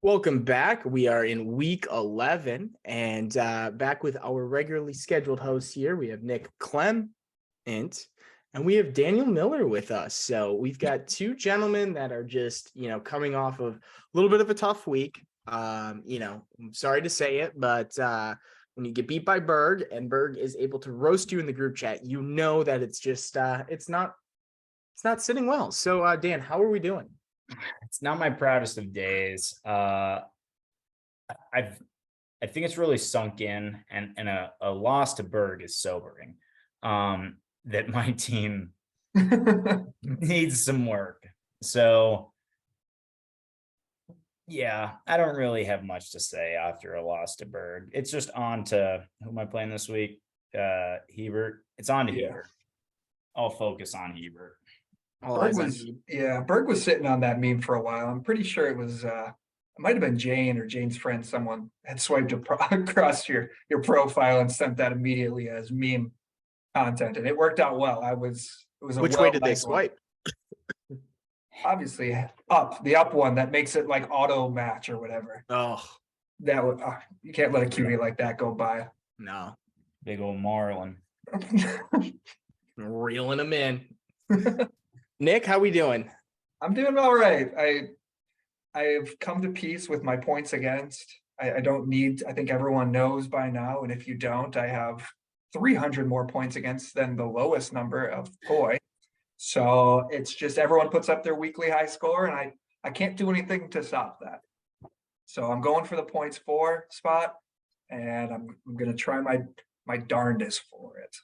Welcome back. We are in week 11 and back with our regularly scheduled hosts here. We have Nick Clem and we have Daniel Miller with us. So we've got two gentlemen that are just, coming off of a little bit of a tough week. I'm sorry to say it, but when you get beat by Berg and Berg is able to roast you in the group chat, you know that it's just it's not sitting well. So Dan, how are we doing? It's not my proudest of days. I think it's really sunk in, and a loss to Berg is sobering. That my team needs some work. So yeah, I don't really have much to say after a loss to Berg. It's just on to who am I playing this week? Hebert. It's on to Hebert. I'll focus on Hebert. Berg was sitting on that meme for a while. I'm pretty sure it was it might have been Jane or Jane's friend. Someone had swiped across your profile and sent that immediately as meme content, and it worked out well. Which way did they swipe? Obviously the up one that makes it like auto match or whatever. Oh, that would you can't let a cutie like that go by. No, big old Marlin. Reeling them in. Nick, how we doing? I'm doing all right. I've come to peace with my points against. I don't need, I think everyone knows by now, and if you don't, I have 300 more points against than the lowest number of Toy. So it's just everyone puts up their weekly high score, and I can't do anything to stop that. So I'm going for the points 4 spot, and I'm going to try my darndest for it.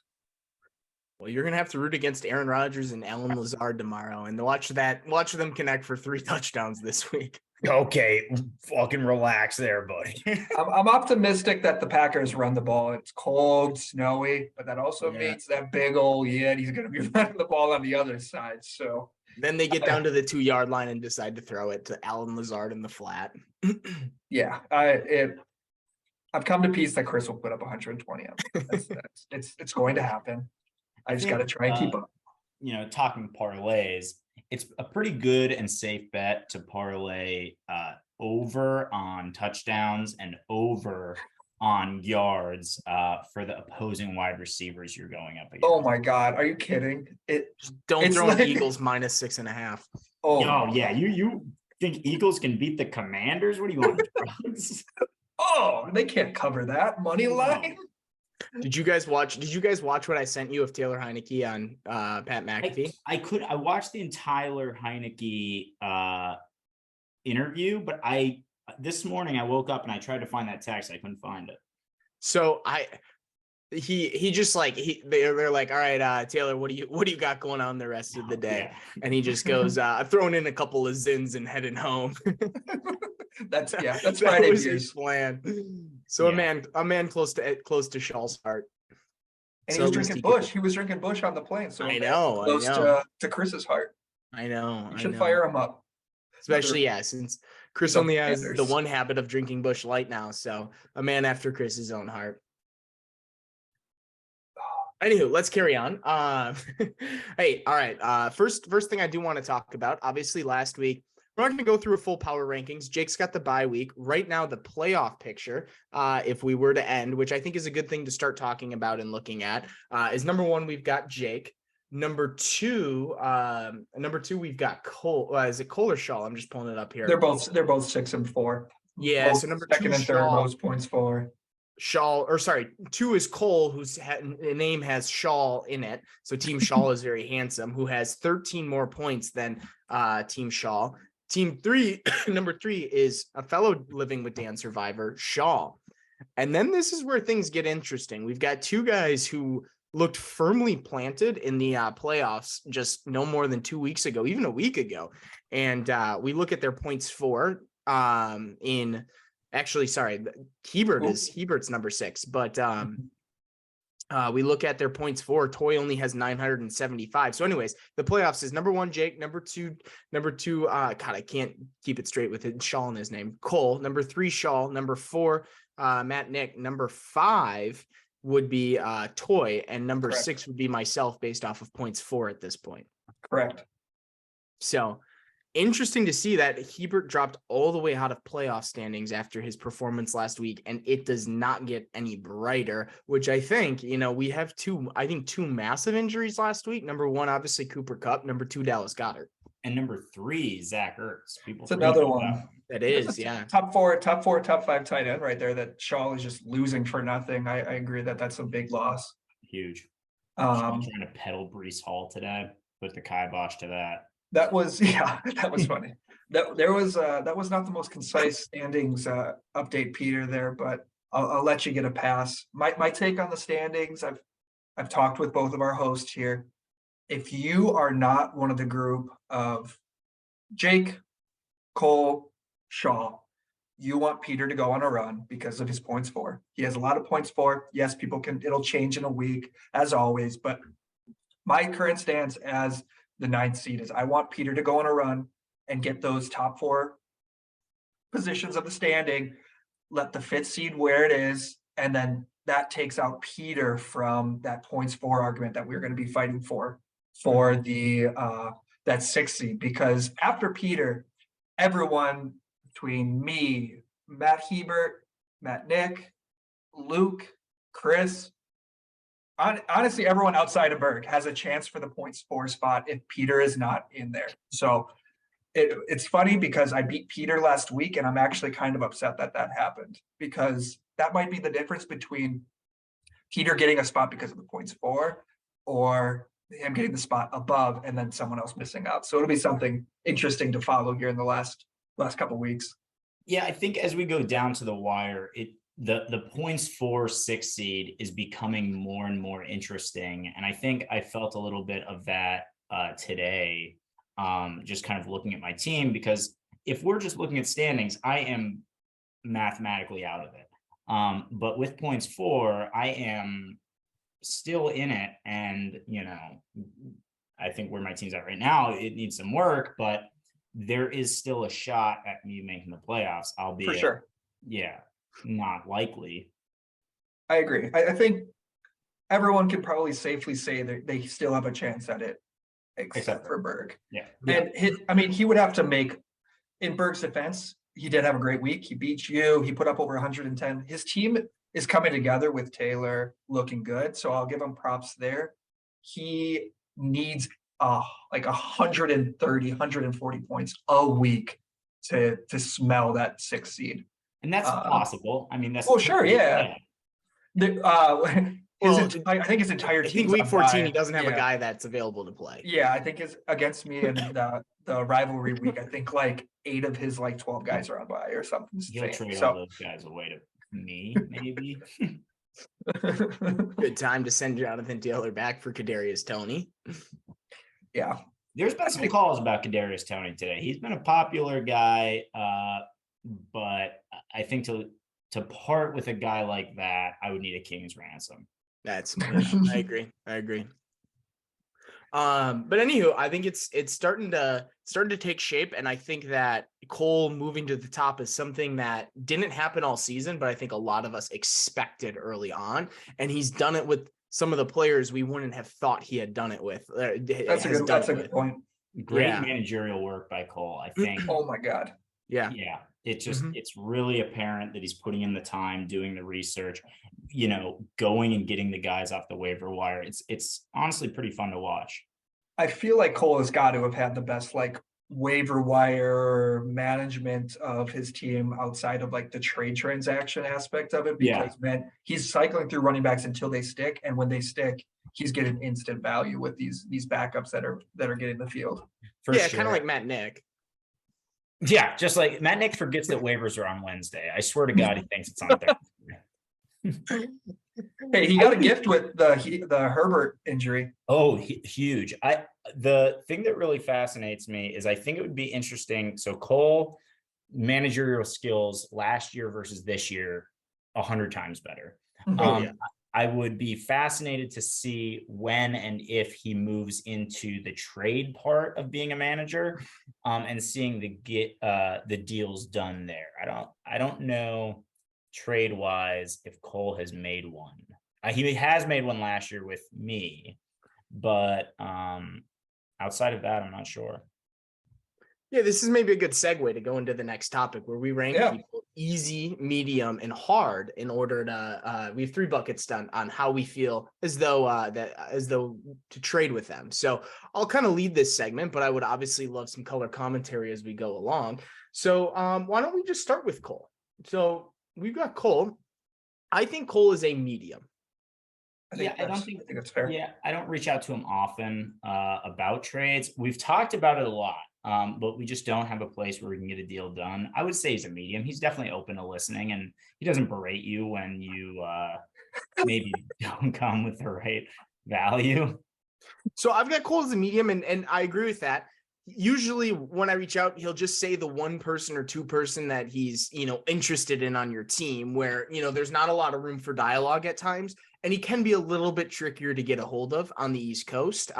Well, you're going to have to root against Aaron Rodgers and Allen Lazard tomorrow and watch them connect for 3 touchdowns this week. Okay, fucking relax there, buddy. I'm optimistic that the Packers run the ball. It's cold, snowy, but that also means that big old Yeti's going to be running the ball on the other side. So then they get down to the 2-yard line and decide to throw it to Allen Lazard in the flat. Yeah, I've come to peace that Chris will put up 120. It's going to happen. I just got to try and keep up. Talking parlays, it's a pretty good and safe bet to parlay over on touchdowns and over on yards for the opposing wide receivers you're going up against. Oh my God, are you kidding? Don't throw in Eagles minus 6.5. Oh yeah, you think Eagles can beat the Commanders? What do you want? Oh, they can't cover that money line. Did you guys watch what I sent you of Taylor Heineke on Pat McAfee? I watched the entire Heineke interview, but this morning I woke up and I tried to find that text. I couldn't find it. So he just like they're like, all right, Taylor, what do you got going on the rest of the day? Yeah. And he just goes, throwing in a couple of zins and heading home. That's that Friday was his plan. So yeah. a man close to Shaw's heart. And he was drinking Bush. He was drinking Bush on the plane. So I know. Close to Chris's heart. I know. You should fire him up. Especially since Chris only has the one habit of drinking Bush Light now. So a man after Chris's own heart. Anywho, let's carry on. Hey, all right. First thing I do want to talk about, obviously last week, we're not going to go through a full power rankings. Jake's got the bye week. Right now, the playoff picture, if we were to end, which I think is a good thing to start talking about and looking at, is number 1, we've got Jake. Number 2, we've got Cole. Is it Cole or Shaw? I'm just pulling it up here. They're both 6 and 4. Yeah, both so number 2, 2 and 3rd Shaw, most points for. Shaw, or sorry, 2 is Cole, whose name has Shaw in it. So Team Shaw is very handsome, who has 13 more points than Team Shaw. Team 3, number 3 is a fellow Living with Dan survivor, Shaw. And then this is where things get interesting. We've got 2 guys who looked firmly planted in the playoffs just no more than 2 weeks ago, even a week ago. And we look at their points for Hebert's number 6, but we look at their points for Toy only has 975. So anyways, the playoffs is number 1, Jake, number 2, God, I can't keep it straight with it. Shaw in his name, Cole, number 3, Shaw, number 4, Matt, Nick, number 5 would be Toy, and number Correct. 6 would be myself based off of points 4 at this point. Correct. So interesting to see that Hebert dropped all the way out of playoff standings after his performance last week, and it does not get any brighter, which I think, we have two massive injuries last week. Number one, obviously Cooper Kupp. Number two, Dallas Goedert. And number 3, Zach Ertz. People It's another forget about one. That It's is, a yeah. Top four, top five tight end right there that Shaw is just losing for nothing. I agree that that's a big loss. Huge. Um, Trying to peddle Brees Hall today. Put the kibosh to that. that was funny. That was not the most concise standings update, Peter, there, but I'll let you get a pass. My take on the standings, I've talked with both of our hosts here. If you are not one of the group of Jake, Cole, Shaw, you want Peter to go on a run because of his points for. He has a lot of points for. Yes, it'll change in a week as always, but my current stance as the 9th seed is I want Peter to go on a run and get those top 4 positions of the standing, let the 5th seed where it is, and then that takes out Peter from that points for argument that we're going to be fighting for the that 6th seed, because after Peter, everyone between me, Matt Hebert, Matt Nick, Luke, Chris, honestly, everyone outside of Berg has a chance for the points for spot if Peter is not in there. So it's funny because I beat Peter last week, and I'm actually kind of upset that happened, because that might be the difference between Peter getting a spot because of the points for, or him getting the spot above and then someone else missing out. So it'll be something interesting to follow here in the last couple of weeks. Yeah, I think as we go down to the wire, the points for 6 seed is becoming more and more interesting. And I think I felt a little bit of that today, just kind of looking at my team, because if we're just looking at standings, I am mathematically out of it. But with points for, I am still in it. And, I think where my team's at right now, it needs some work, but there is still a shot at me making the playoffs, albeit, For sure. Yeah, not likely. I agree. I think everyone can probably safely say that they still have a chance at it, except for Berg. Yeah. And he would have to make, in Berg's defense, he did have a great week. He beat you. He put up over 110. His team is coming together with Taylor looking good. So I'll give him props there. He needs like 130, 140 points a week to smell that 6th seed. And that's possible. I mean, that's sure, yeah. I think his entire team. I think week 14 he doesn't have a guy that's available to play. Yeah, I think it's against me in the rivalry week. I think like 8 of his 12 guys are on bye or something. He'll trade all those guys away to me, maybe. Good time to send Jonathan Taylor back for Kadarius Toney. Yeah. There's been some calls about Kadarius Toney today. He's been a popular guy, but I think to part with a guy like that, I would need a king's ransom. I agree. But anywho, I think it's starting to take shape, and I think that Cole moving to the top is something that didn't happen all season, but I think a lot of us expected early on, and he's done it with some of the players we wouldn't have thought he had done it with. That's a good point. Great managerial work by Cole, I think. Oh my God. Yeah. It's just, it's really apparent that he's putting in the time, doing the research, going and getting the guys off the waiver wire. It's honestly pretty fun to watch. I feel like Cole has got to have had the best waiver wire management of his team outside of the trade transaction aspect of it, because man, he's cycling through running backs until they stick. And when they stick, he's getting instant value with these backups that are getting the field. Kind of like Matt Nick. Yeah, just like Matt Nick forgets that waivers are on Wednesday. I swear to God, he thinks it's on Thursday. Hey, he got a gift with the Herbert injury. Oh, huge. The thing that really fascinates me is I think it would be interesting. So Cole, managerial skills last year versus this year, 100 times better. I would be fascinated to see when and if he moves into the trade part of being a manager, and seeing the deals done there. I don't know trade wise if Cole has made one. He has made one last year with me, but outside of that, I'm not sure. Yeah, this is maybe a good segue to go into the next topic where we rank Yeah. people easy, medium, and hard in order to we have 3 buckets done on how we feel as though to trade with them. So I'll kind of lead this segment, but I would obviously love some color commentary as we go along. So why don't we just start with Cole? So we've got Cole. I think Cole is a medium. I think that's fair. Yeah, I don't reach out to him often about trades. We've talked about it a lot, but we just don't have a place where we can get a deal done. I would say he's a medium. He's definitely open to listening, and he doesn't berate you when you maybe don't come with the right value. So I've got Cole as a medium, and I agree with that. Usually when I reach out, he'll just say the one person or two person that he's, interested in on your team where, there's not a lot of room for dialogue at times. And he can be a little bit trickier to get a hold of on the East Coast.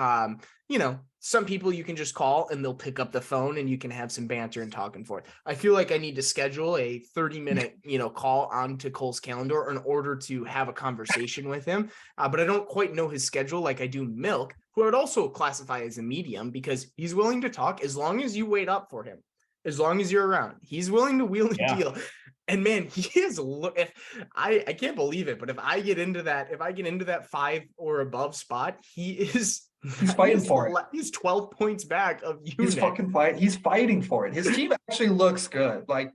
Some people you can just call and they'll pick up the phone and you can have some banter and talk and forth. I feel like I need to schedule a 30-minute, call onto Cole's calendar in order to have a conversation with him. But I don't quite know his schedule like I do Milk, who I would also classify as a medium because he's willing to talk as long as you wait up for him, as long as you're around. He's willing to wheel and deal. And man, he is. I can't believe it, but if I get into that 5 or above spot, he's fighting for it. He's 12 points back of you. He's fucking fighting. He's fighting for it. His team actually looks good. Like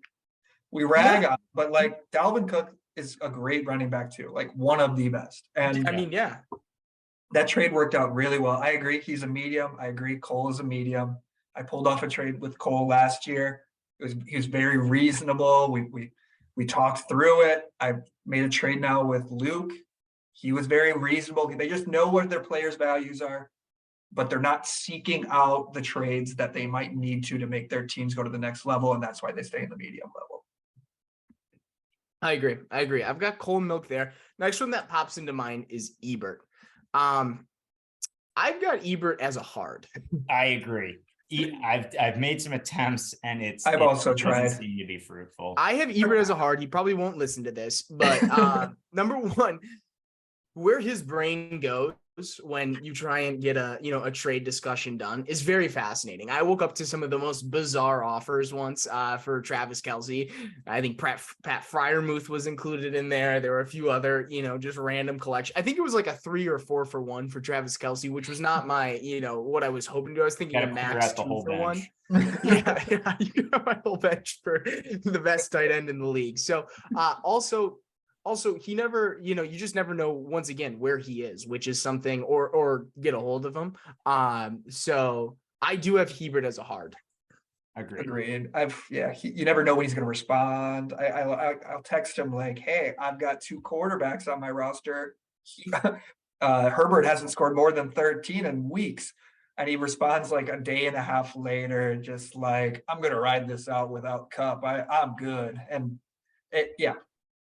we rag on, but like Dalvin Cook is a great running back too, like one of the best. And I mean, yeah, that trade worked out really well. I agree. He's a medium. I agree. Cole is a medium. I pulled off a trade with Cole last year. He was very reasonable. We talked through it. I made a trade now with Luke. He was very reasonable. They just know what their players' values are, but they're not seeking out the trades that they might need to make their teams go to the next level, and that's why they stay in the medium level. I agree. I've got Cole and Milk there. Next one that pops into mind is Ebert. I've got Ebert as a hard. I agree. I've made some attempts and I've also tried. Seem to be fruitful. I have Ebert as a hard. He probably won't listen to this, but number one, where his brain goes when you try and get a trade discussion done is very fascinating. I woke up to some of the most bizarre offers once for Travis Kelce. I think Pat Freiermuth was included in there. There were a few other, just random collection. I think it was like a 3 or 4 for 1 for Travis Kelce, which was not my, what I was hoping to do. I was thinking a max 2 for 1. Yeah, you got my whole bench for the best tight end in the league. So also, he never, you just never know once again where he is, which is something, or get a hold of him. So I do have Hebert as a hard. Agreed. You never know when he's going to respond. I'll text him like, hey, I've got 2 quarterbacks on my roster. Herbert hasn't scored more than 13 in weeks. And he responds like a day and a half later, just like, I'm going to ride this out without Kupp. I'm good. And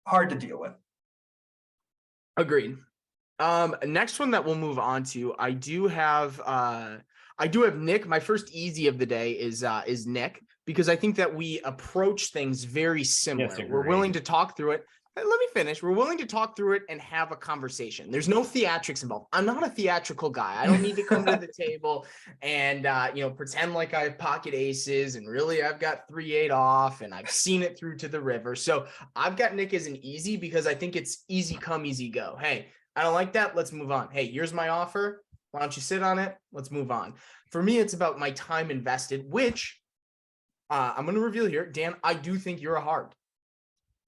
hard to deal with. Agreed. Next one that we'll move on to, I do have Nick. My first easy of the day is Nick, because I think that we approach things very similar. Yes, we're willing to talk through it. Let me finish. We're willing to talk through it and have a conversation. There's no theatrics involved. I'm not a theatrical guy. I don't need to come to the table and pretend like I have pocket aces and really I've got 3-8 off and I've seen it through to the river. So I've got Nick as an easy because I think it's easy come, easy go. Hey, I don't like that. Let's move on. Hey, here's my offer. Why don't you sit on it? Let's move on. For me, it's about my time invested, which I'm going to reveal here. Dan, I do think you're a hard.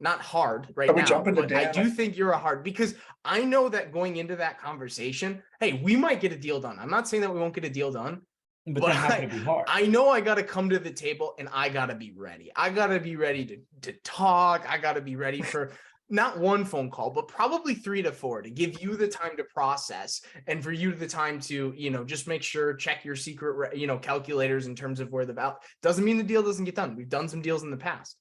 Not hard right now, but I do think you're a hard, because I know that going into that conversation, hey, we might get a deal done. I'm not saying that we won't get a deal done, but I know I got to come to the table and I got to be ready. I got to be ready to talk. I got to be ready for not 1 phone call, but probably 3 to 4 to give you the time to process and for you the time to, just make sure, check your secret, calculators in terms of where the value. Doesn't mean the deal doesn't get done. We've done some deals in the past.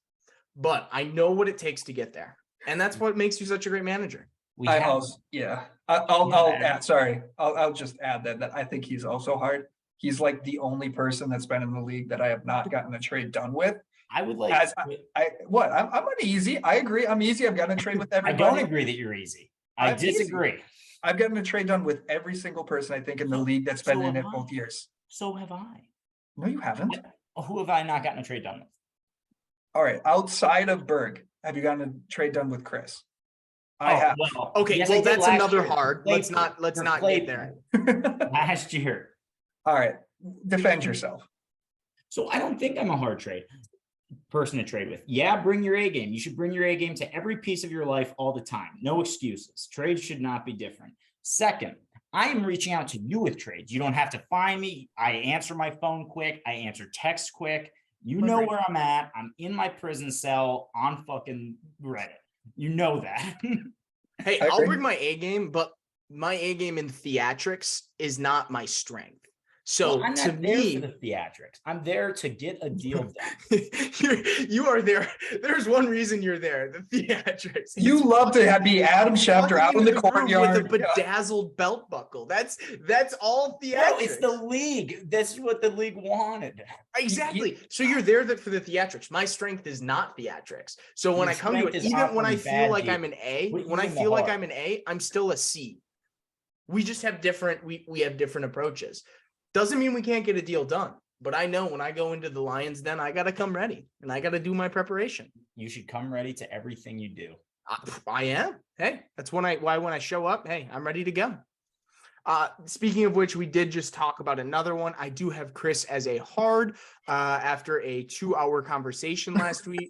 But I know what it takes to get there. And that's what makes you such a great manager. I'll just add that I think he's also hard. He's like the only person that's been in the league that I have not gotten a trade done with. I would like I'm an easy. I agree. I'm easy. I've gotten a trade with everybody. I don't agree that you're easy. I disagree. Easy. I've gotten a trade done with every single person I think in the league that's been in it both years. So have I. No, you haven't. Who have I not gotten a trade done with? All right, outside of Berg, have you gotten a trade done with Chris? I have. Well, Okay, yes, I well, did that's last another year. hard. Let's not For get there. Claypool. Last year. All right, defend yourself. So I don't think I'm a hard person to trade with. Yeah, bring your A game. You should bring your A game to every piece of your life all the time. No excuses. Trades should not be different. Second, I am reaching out to you with trades. You don't have to find me. I answer my phone quick. I answer text quick. You know where I'm at. I'm in my prison cell on fucking Reddit. You know that. Hey, I I'll agree. bring my A game, but my A game in theatrics is not my strength. So Well, I'm to not there for me, the theatrics. I'm there to get a deal done. you are there. There's one reason you're there, the theatrics. You love to be Adam Schefter out in the Walking into room courtyard. with a bedazzled belt buckle. That's all theatrics. No, it's the league. That's what the league wanted. Exactly. So you're there for the theatrics. My strength is not theatrics. So when Your I come to strength it, is even when I offering feel bad like deals. I'm an A, Put when you I in the feel like heart. I'm an A, I'm still a C. We just have different, we have different approaches. Doesn't mean we can't get a deal done. But I know when I go into the Lions Den, I got to come ready and I got to do my preparation. You should come ready to everything you do. I am. Hey, that's why when I show up, hey, I'm ready to go. Speaking of which, we did just talk about another one. I do have Chris as a hard after a 2-hour conversation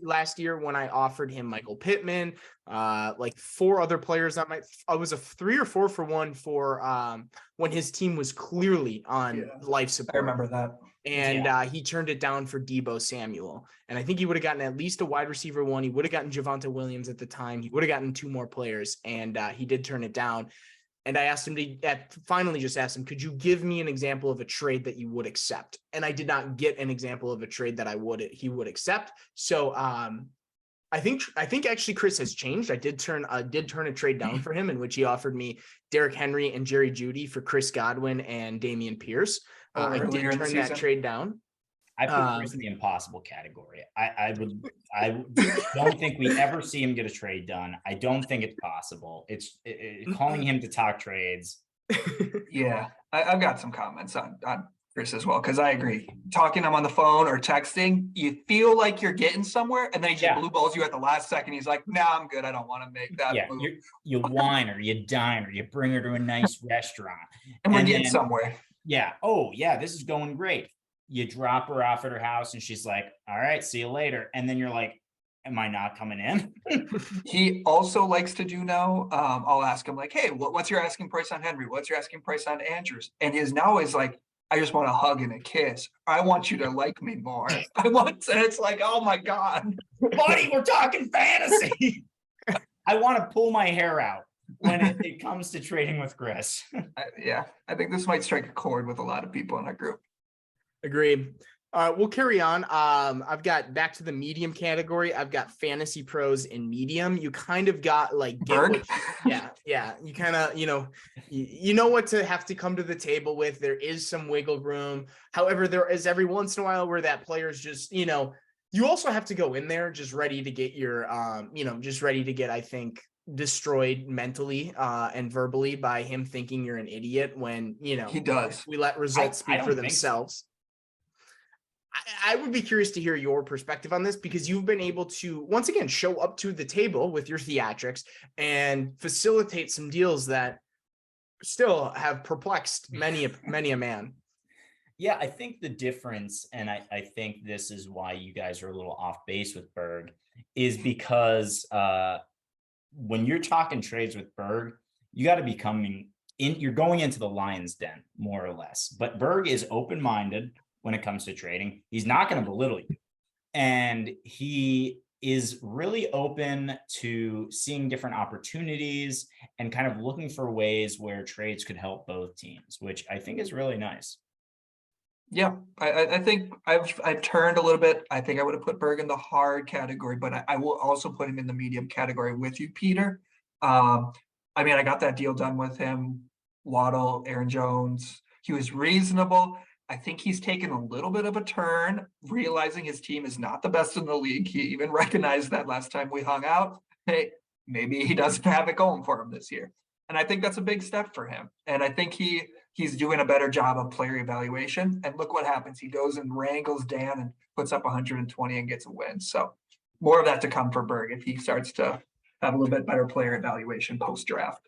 last year when I offered him Michael Pittman, like 4 other players that I was a 3 or 4 for 1 for when his team was clearly on life support. I remember that. And he turned it down for Deebo Samuel. And I think he would have gotten at least a wide receiver 1. He would have gotten Javonte Williams at the time. He would have gotten 2 more players. And he did turn it down. And I asked him finally just asked him, could you give me an example of a trade that you would accept? And I did not get an example of a trade that he would accept. So I think actually Chris has changed. I did turn a trade down for him in which he offered me Derrick Henry and Jerry Jeudy for Chris Godwin and Dameon Pierce. I did turn that trade down. I put Chris in the impossible category. I don't think we ever see him get a trade done. I don't think it's possible. It's calling him to talk trades. Yeah, I've got some comments on Chris as well, because I agree. Talking to him on the phone or texting, you feel like you're getting somewhere, and then he just blue balls you at the last second. He's like, "Nah, I'm good. I don't want to make that move." You whine her, you dine her, you bring her to a nice restaurant, and we're getting somewhere. Yeah. Oh, yeah. This is going great. You drop her off at her house, and she's like, "All right, see you later." And then you're like, "Am I not coming in?" He also likes to do now. I'll ask him like, "Hey, what's your asking price on Henry? What's your asking price on Andrews?" And his now is like, "I just want a hug and a kiss. I want you to like me more. And it's like, oh my God, buddy, we're talking fantasy. I want to pull my hair out when it comes to trading with Chris. I think this might strike a chord with a lot of people in our group. Agreed. We'll carry on. I've got back to the medium category. I've got fantasy pros in medium. You kind of got like, yeah. You kind of, you know what to have to come to the table with. There is some wiggle room. However, there is every once in a while where that player's just, you also have to go in there just ready to get your, just ready to get, I think, destroyed mentally and verbally by him thinking you're an idiot when, he does. We let results speak for themselves. I would be curious to hear your perspective on this because you've been able to, once again, show up to the table with your theatrics and facilitate some deals that still have perplexed many a man. Yeah, I think the difference, and I think this is why you guys are a little off base with Berg, is because when you're talking trades with Berg, you got to be you're going into the Lions Den, more or less. But Berg is open-minded when it comes to trading. He's not going to belittle you. And he is really open to seeing different opportunities and kind of looking for ways where trades could help both teams, which I think is really nice. Yeah, I think I've turned a little bit. I think I would have put Berg in the hard category, but I will also put him in the medium category with you, Peter. I got that deal done with him, Waddle, Aaron Jones. He was reasonable. I think he's taken a little bit of a turn, realizing his team is not the best in the league. He even recognized that last time we hung out. Hey, maybe he doesn't have it going for him this year. And I think that's a big step for him. And I think he he's doing a better job of player evaluation. And look what happens. He goes and wrangles Dan and puts up 120 and gets a win. So more of that to come for Berg if he starts to have a little bit better player evaluation post draft.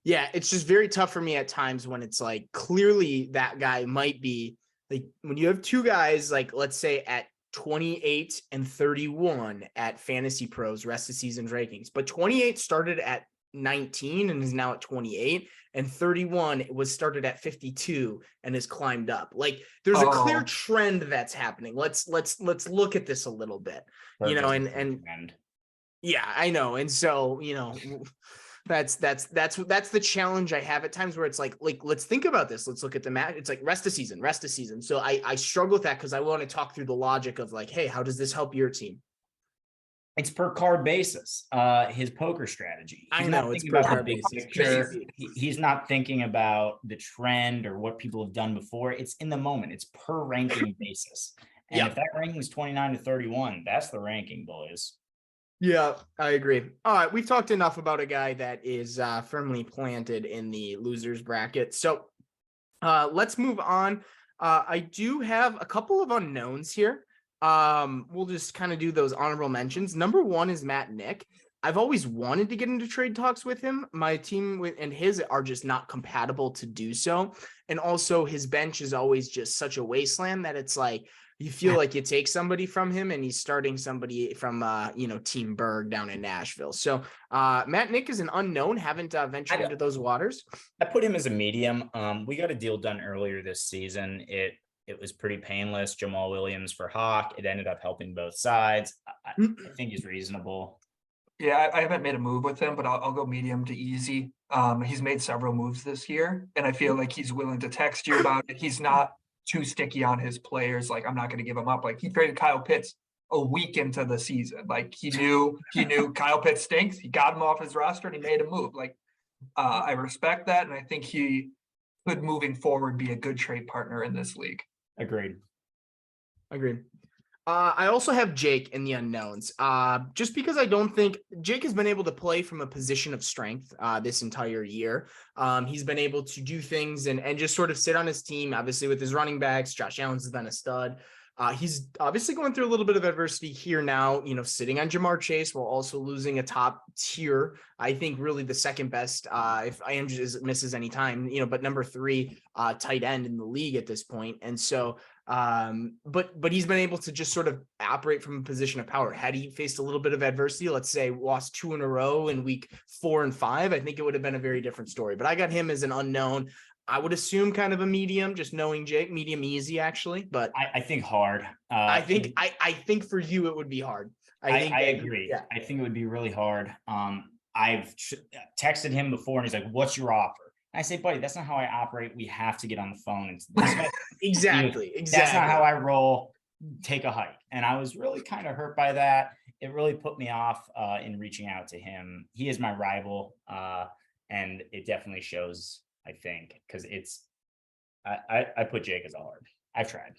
Yeah, it's just very tough for me at times when it's like clearly that guy might be like when you have two guys like let's say at 28 and 31 at Fantasy Pros rest of season rankings, but 28 started at 19 and is now at 28, and 31 was started at 52 and has climbed up. Like there's a clear Oh. trend that's happening. Let's look at this a little bit, you know, and yeah, I know. And so, you know, that's the challenge I have at times where it's like let's think about this. Let's look at the match. It's like rest of season. So I struggle with that because I want to talk through the logic of like, hey, how does this help your team? It's per card basis. His poker strategy. I He's know, not it's thinking per about the card big basis. picture. He's not thinking about the trend or what people have done before. It's in the moment. It's per ranking basis. And Yeah. if that ranking is 29 to 31, that's the ranking, boys. Yeah, I agree. All right, we've talked enough about a guy that is firmly planted in the losers bracket. So let's move on. I do have a couple of unknowns here. We'll just kind of do those honorable mentions. Number one is Matt Nick. I've always wanted to get into trade talks with him. My team and his are just not compatible to do so. And also his bench is always just such a wasteland that it's like, you feel like you take somebody from him and he's starting somebody from, Team Berg down in Nashville. So Matt Nick is an unknown, haven't ventured into those waters. I put him as a medium. We got a deal done earlier this season. It was pretty painless. Jamal Williams for Hawk. It ended up helping both sides. I think he's reasonable. Yeah, I haven't made a move with him, but I'll go medium to easy. He's made several moves this year, and I feel like he's willing to text you about it. He's not too sticky on his players. Like, I'm not going to give him up. Like, he traded Kyle Pitts a week into the season. Like, he knew Kyle Pitts stinks. He got him off his roster and he made a move. Like, I respect that, and I think he could, moving forward, be a good trade partner in this league. Agreed. I also have Jake in the unknowns, just because I don't think Jake has been able to play from a position of strength this entire year. He's been able to do things and just sort of sit on his team, obviously with his running backs. Josh Allen's been a stud. He's obviously going through a little bit of adversity here now, sitting on Jamar Chase while also losing a top tier. I think really the second best, if Andrews misses any time, but number 3 tight end in the league at this point. And so, but he's been able to just sort of operate from a position of power. Had he faced a little bit of adversity, let's say lost 2 in a row in week 4 and 5, I think it would have been a very different story. But I got him as an unknown. I would assume kind of a medium, just knowing Jake, medium easy actually, but I think hard. I think for you it would be hard. I agree. Yeah. I think it would be really hard. I've texted him before and he's like, "What's your offer?" I say, "Buddy, that's not how I operate. We have to get on the phone." Exactly. That's not how I roll. Take a hike. And I was really kind of hurt by that. It really put me off in reaching out to him. He is my rival, and it definitely shows. I think because I put Jake as a hard. I've tried.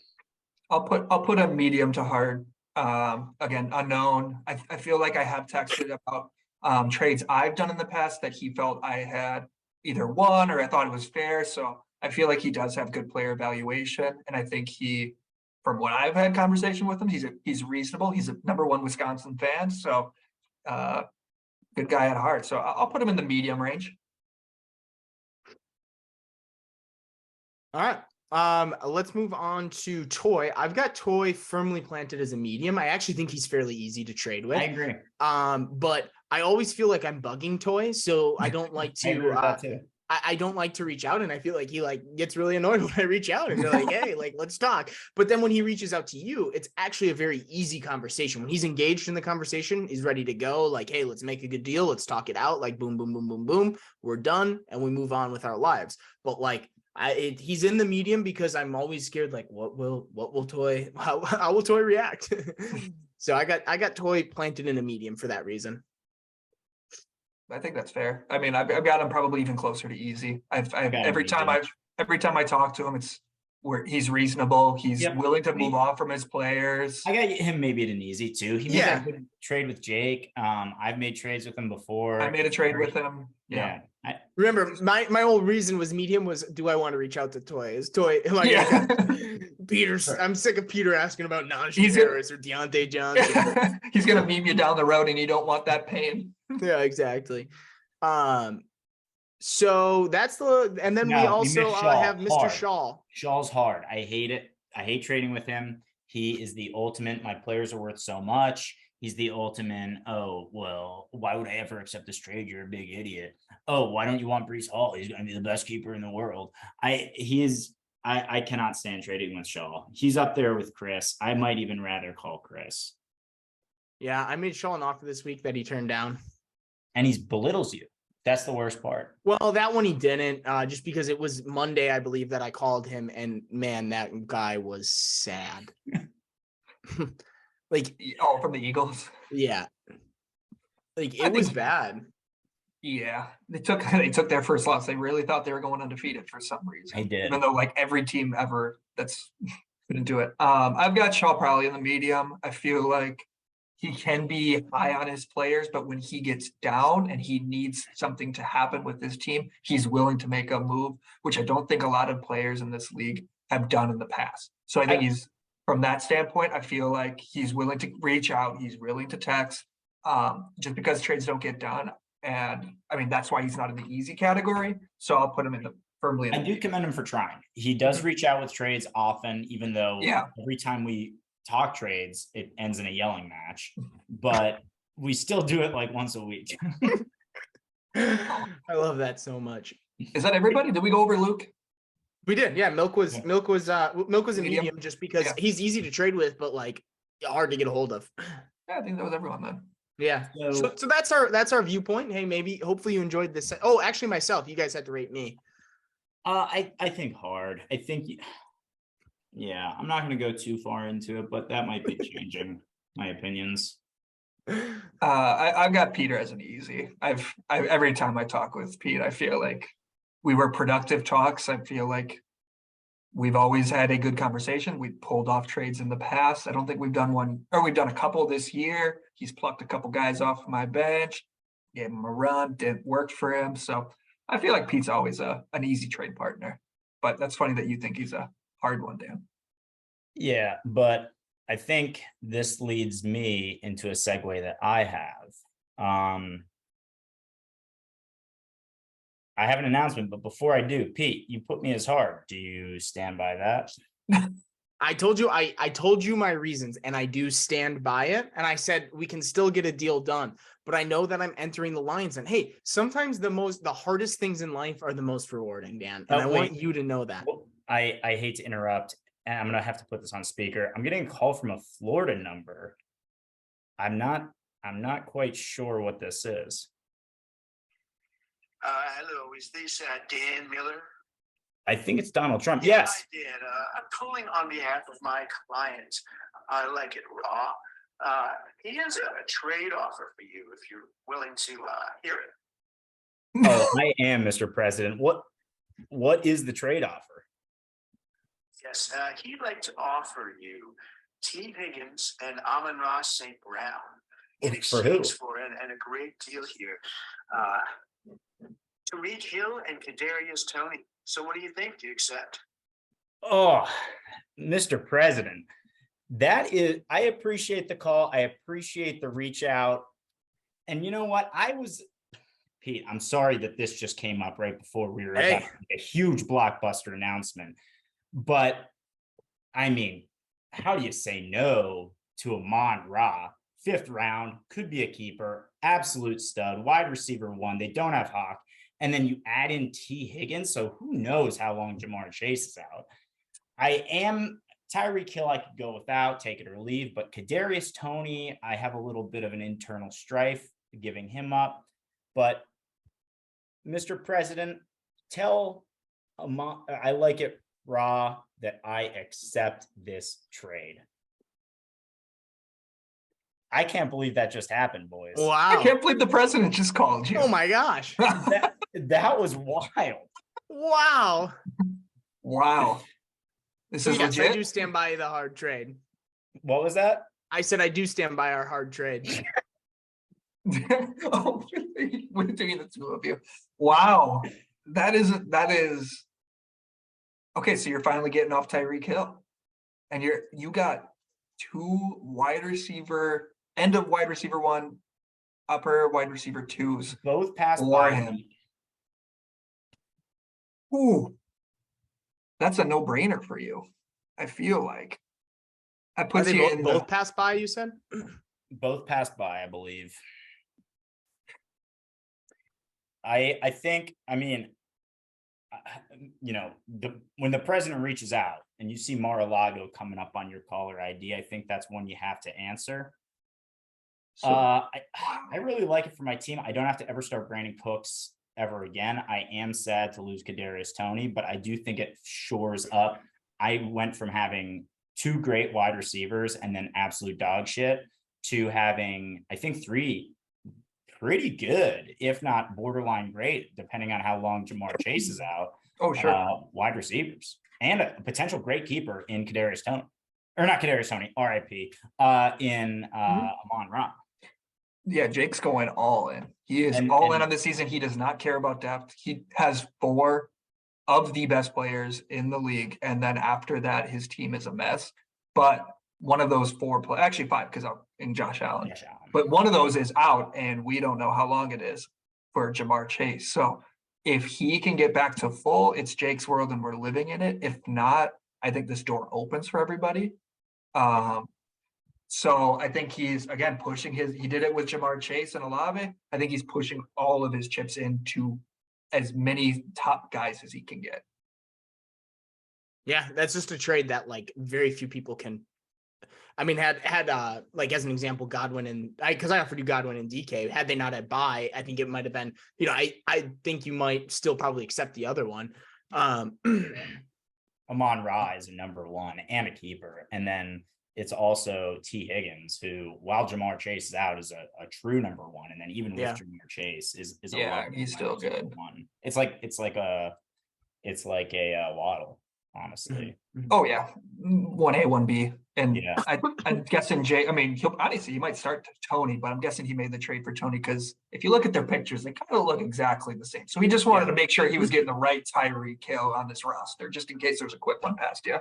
I'll put a medium to hard. Again, unknown. I feel like I have texted about trades I've done in the past that he felt I had either won or I thought it was fair. So I feel like he does have good player evaluation, and I think he, from what I've had conversation with him, he's reasonable. He's a #1 Wisconsin fan, so good guy at heart. So I'll put him in the medium range. All right. Let's move on to Toy. I've got Toy firmly planted as a medium. I actually think he's fairly easy to trade with. I agree. But I always feel like I'm bugging Toy, so I don't like to. I don't like to reach out, and I feel like he gets really annoyed when I reach out and they're like, "Hey, let's talk." But then when he reaches out to you, it's actually a very easy conversation. When he's engaged in the conversation, he's ready to go. Like, "Hey, let's make a good deal. Let's talk it out." Like, boom, boom, boom, boom, boom. We're done, and we move on with our lives. But he's in the medium because I'm always scared. Like, what will Toy? How will Toy react? So I got Toy planted in a medium for that reason. I think that's fair. I mean, I've got him probably even closer to easy. Every time I talk to him, it's where he's reasonable. He's Yep. willing to move off from his players. I got him maybe at an easy too. He made Yeah. that good trade with Jake. I've made trades with him before. I made a trade with him. Yeah. Remember, my whole reason was meet him was, do I want to reach out to Toy? Is Toy like Yeah. Peter's? Sure. I'm sick of Peter asking about Najee He's gonna- Harris or Deontay Johnson. He's gonna meme you down the road, and you don't want that pain. Yeah, exactly. So that's and then we No, we also missed Shaw have Mr. hard. Shaw. Shaw's hard. I hate it. I hate trading with him. He is the ultimate. My players are worth so much. He's the ultimate. Oh, well, why would I ever accept this trade? You're a big idiot. Oh, why don't you want Breece Hall? He's going to be the best keeper in the world. I cannot stand trading with Shaw. He's up there with Chris. I might even rather call Chris. Yeah, I made Shaw an offer this week that he turned down. And he belittles you. That's the worst part. Well, that one he didn't, just because it was Monday, I believe, that I called him, and man, that guy was sad. Like, Oh, from the Eagles. yeah, like I it was think- bad. Yeah, they took their first loss. They really thought they were going undefeated for some reason. They did. Even though like every team ever that's couldn't do it. I've got Shaw probably in the medium. I feel like he can be high on his players, but when he gets down and he needs something to happen with his team, he's willing to make a move, which I don't think a lot of players in this league have done in the past. So I think he's from that standpoint, I feel like he's willing to reach out, he's willing to text, just because trades don't get done. And I mean, that's why he's not in the easy category. So I'll put him in the firmly. In I the do commend him for trying. He does reach out with trades often, even though Yeah. every time we talk trades, it ends in a yelling match. But we still do it like once a week. I love that so much. Is that everybody? Did we go over Luke? We did, yeah. Milk was Yeah. a Medium. medium just because Yeah. he's easy to trade with, but like hard to get a hold of. Yeah, I think that was everyone then. Yeah. So- So that's our viewpoint. Hey, maybe hopefully you enjoyed this. Oh, actually, myself, you guys had to rate me. I think hard. I think, yeah, I'm not going to go too far into it, but that might be changing my opinions. I've got Peter as an easy. I've every time I talk with Pete, I feel like we were productive talks. I feel like we've always had a good conversation. We pulled off trades in the past. I don't think we've done one, or we've done a couple this year. He's plucked a couple guys off my bench, gave him a run, didn't work for him. So I feel like Pete's always an easy trade partner. But that's funny that you think he's a hard one, Dan. Yeah, but I think this leads me into a segue that I have. I have an announcement, but before I do, Pete, you put me as hard. Do you stand by that? I told you I told you my reasons, and I do stand by it. And I said we can still get a deal done, but I know that I'm entering the lines. And hey, sometimes the hardest things in life are the most rewarding, Dan. And I want wait. you to know that. Well, I hate to interrupt, and I'm gonna have to put this on speaker. I'm getting a call from a Florida number. I'm not quite sure what this is. Hello, is this Dan Miller? I think it's Donald Trump. Yes. I did. I'm calling on behalf of my client. I like it raw. He has a trade offer for you if you're willing to hear it. Oh, I am, Mr. President. What is the trade offer? Yes, he'd like to offer you T. Higgins and Amon-Ra St. Brown in For who? exchange for and a great deal here. Tariq Hill and Kadarius Toney. So what do you think? Do you accept? Oh, Mr. President, I appreciate the call. I appreciate the reach out. And you know what? Pete, I'm sorry that this just came up right before we were about to make a huge blockbuster announcement. But I mean, how do you say no to Amon-Ra? 5th round, could be a keeper, absolute stud, wide receiver 1. They don't have Hawk. And then you add in T. Higgins. So who knows how long Jamar Chase is out. I am Tyreek Hill. I could go without, take it or leave. But Kadarius Toney, I have a little bit of an internal strife giving him up. But Mr. President, tell I like it raw that I accept this trade. I can't believe that just happened, boys. I Wow. can't believe the president just called you. Oh my gosh. That was wild. Wow. Wow. This is Yes, I legit. do stand by the hard trade. What was that? I said I do stand by our hard trade. Oh, really? We're doing the two of you. Wow. That is okay. So you're finally getting off Tyreek Hill. And you got two wide receiver, end of wide receiver one, upper wide receiver twos. Both passed For by him. me. Ooh. That's a no-brainer for you. I feel like. I Are put they you both, in both passed by, you said? Both passed by, I believe. I think, I mean, you know, when the president reaches out and you see Mar-a-Lago coming up on your caller ID, I think that's one you have to answer. I really like it for my team. I don't have to ever start Brandon Cooks ever again. I am sad to lose Kadarius Toney, but I do think it shores up. I went from having two great wide receivers and then absolute dog shit to having, I think, three pretty good, if not borderline great, depending on how long Jamar Chase is out. Oh, sure. Wide receivers and a potential great keeper in Kadarius Toney, or not Kadarius Toney, RIP, in Amon Ra. Yeah, Jake's going all in. He is all in on this season. He does not care about depth. He has 4 of the best players in the league. And then after that, his team is a mess. But one of those 4 actually 5, because I'm in Josh Allen. But one of those is out, and we don't know how long it is for Jamar Chase. So if he can get back to full, it's Jake's world and we're living in it. If not, I think this door opens for everybody. So I think he's, again, pushing he did it with Jamar Chase and Olave. I think he's pushing all of his chips into as many top guys as he can get. Yeah, that's just a trade that like very few people can. I mean, had like as an example, Godwin and because I offered you Godwin and DK. Had they not had bye, I think it might have been. You know, I think you might still probably accept the other one. Amon Ra is a number 1 and a keeper, and then it's also T. Higgins, who, while Jamar Chase is out, is a true number 1, and then even with Jamar Chase is yeah, he's still good. One. It's like a Waddle, honestly. Mm-hmm. Oh yeah, 1A, 1B, and Yeah. I'm guessing Jay. I mean, he might start Tony, but I'm guessing he made the trade for Tony because if you look at their pictures, they kind of look exactly the same. So he just wanted to make sure he was getting the right Tyreek Hill on this roster, just in case there's a quick one past you.